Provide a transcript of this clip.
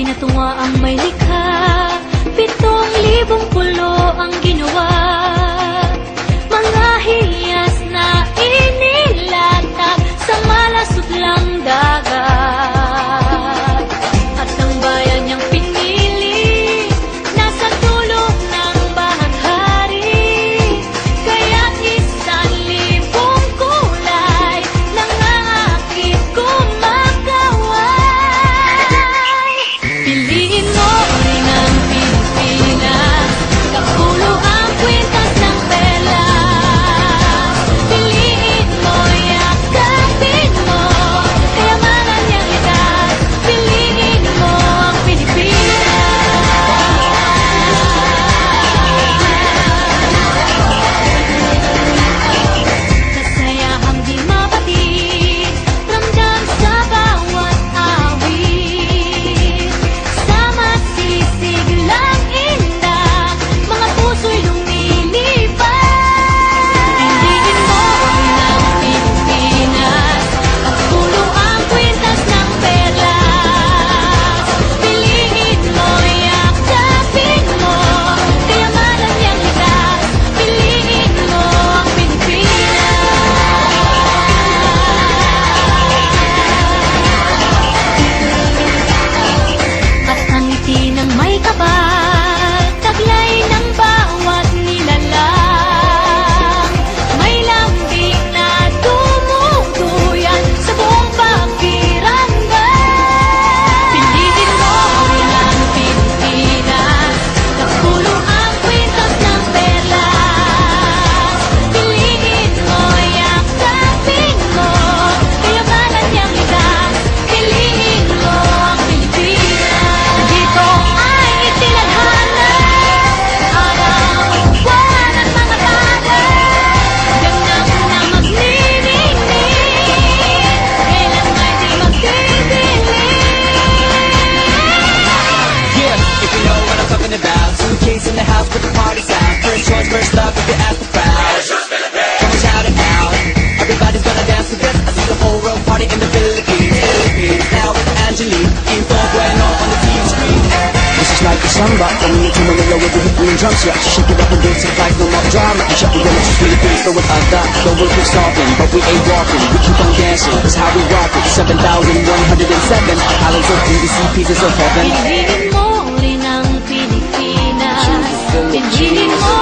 Natuwa ang may likha, 7,000 pulo ang ginawa. Mga hiyas na inilatag sa malasutlang dagat. At ang bayan niyang pinili, nasa dulo ng bahaghari. Kaya't 1,000 kulay nangangakit kumakaway. Piliin mo rin ang Pilipinas, kapulo ang kwintas ng perlas. Piliin mo, yakapin mo, kayamanan niyang likas. Piliin mo ang Pilipinas. Kasayahang di mapatid, ramdam sa bawat awit. Sama sisiglang indak, mga puso'y lumilipad. Piliin mo rin ang Pilipinas, kapulo ang kwintas ng perlas. Piliin mo, yakapin mo, kayamanan niyang likas. Piliin mo ang Pilipinas. At ang ngiti ng may kapal, taglay ng bawat nilalang. May lambing na tumutuyan sa buong pakiramdam. Piliin mo rin ang Pilipinas, kapulo ang kwintas ng perlas. Piliin mo, yakapin mo, kayamanan niyang likas. Piliin mo ang Pilipinas. Dito ay itinadhana, araw-buwan at mga tanda. Ganap na magniningning, kailan ay di magdidilim. Yeah, if you know what I'm talking about. Suitcase in the house, put the party's out. First choice, first love, if you ask the crowd. Come on, shout it out. Everybody's gonna dance to this. I see the whole world party in the Philippines. Now with Angelique, info bueno on the TV screen. This is like a samba, coming into Manila with the hip and drums. Yeah, shake it up and dance it like no more drama. And shut the doors, just Philippines, throw it out that. The world keeps talking, but we ain't walking. We keep on dancing, that's how we rock it. 7,107 islands of PVC, pieces of heaven. Piliin mo rin ang Pilipinas. Piliin mo